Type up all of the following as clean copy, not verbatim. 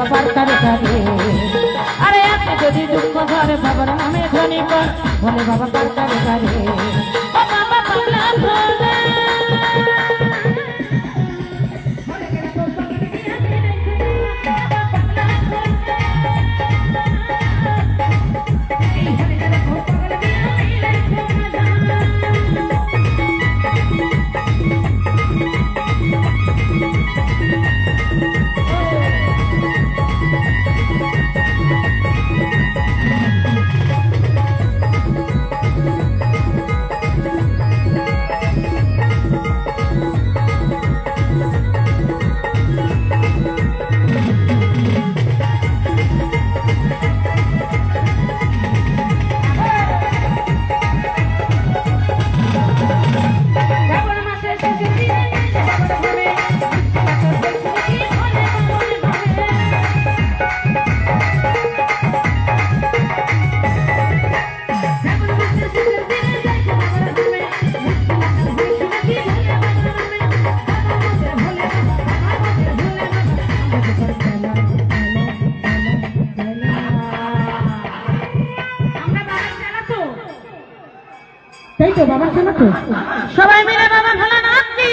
বাবা বার্তা রেখাবে আরে আছে যদি দুঃখ ঘরে বাবার নামে ধনী কর ভোলে বাবা বার্তা রেখাবে বাবা পাগলা ভোলে তাই তো বাবার খেলা তো সবাই মিলে বাবা ভালো নাচ কি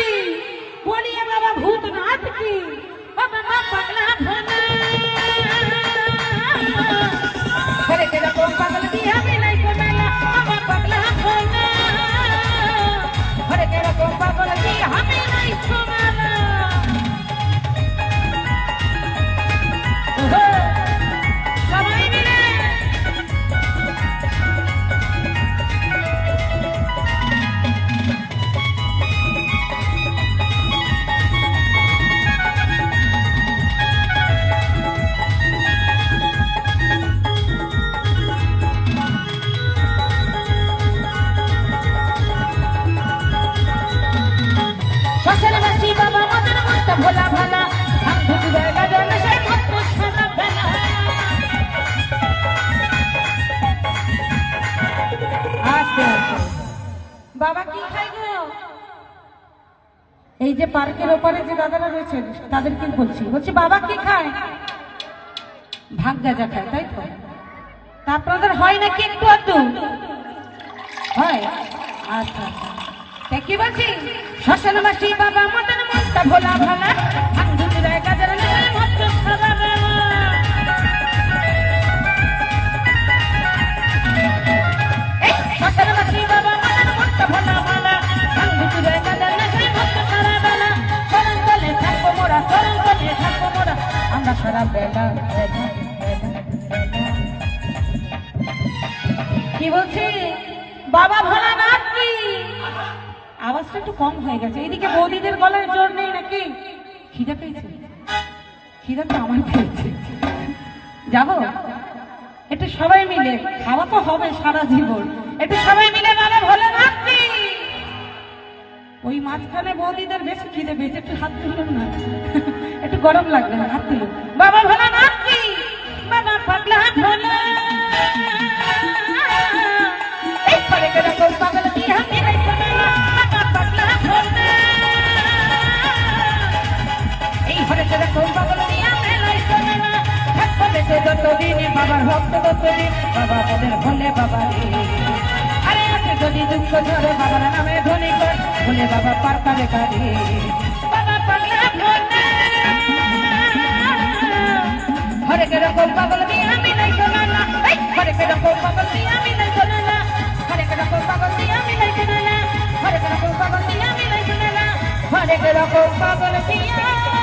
বলিয়ে বাবা ভূত নাচ কি বাবা পাগলা ভোলে ঘরে কেরা কোন পাগল দিয়া মিলাই কোমেলা বাবা পাগলা ভোলে ঘরে কেরা কোন পাগল দিয়া মিলাই কোমেলা সবাই মিলে বাবা মদন মস্ত ভোলা ভালা বাবা কি খাই গো এই যে পার্কের ওপারে যে দাদারা রয়েছেন তাদেরকে বলছি বাবা কি খায় ভাগ গাজা খায় তাই তো তা আপনাদের হয় নাকি একটু আধটু হয় আচ্ছা কি বলছি শ্মশান মাসি বাবা মদন মস্ত ভোলা ভালা ভাঙ্গুরায় গাজর নেয় মস্ত খাবার শ্মশান মাসি বাবা মদন মস্ত ভোলা ভালা ভাঙ্গুরায় গাজর নেয় মস্ত খাবার চরণ তলে থাকবো মোরা চরণ তলে থাকবো মোরা আমরা সারা বেলা কি বলছি বাবা ভোলা নাচ কি আওয়াজটা একটু কম হয়ে গেছে এদিকে বৌদিদের গলায় জোর নেই নাকি খিদে পেয়েছে খিদে তো আমার পেয়েছে যাবো একটু সবাই মিলে খাওয়া তো হবে সারা জীবন একটু সবাই মিলে বাবা ভোলে নাচি ওই মাঝখানে বৌদিদের বেশি খিদে পেয়েছে একটু হাত তুলুন না একটু গরম লাগবে না হাত তুলুন বাবা ভোলে নাচি বাবা পাগলা ভোলে এই পরে করে কোন পাগল দিয়ে হাতে রাখবে এই ঘরে কেরা কোন পাগল দিয়া মেলাই চলে না থাকবো বেঁচে যতদিন বাবার ভক্ত ততদিন বাবা ওদের ভোলে বাবা আরে আছে যদি দুঃখ ঝরে বাবার নামে ধনী কর ভোলে বাবা পার্কা বেকারি বাবা পাগলা ভোলে ঘরে কেরা কোন পাগল দিয়া মেলাই চলে না ঘরে কেরা কোন পাগল দিয়া মেলাই চলে না ঘরে কেরা কোন পাগল দিয়া মেলাই চলে না ঘরে কেরা কোন পাগল দিয়া মেলাই চলে না ঘরে কেরা কোন পাগল দিয়া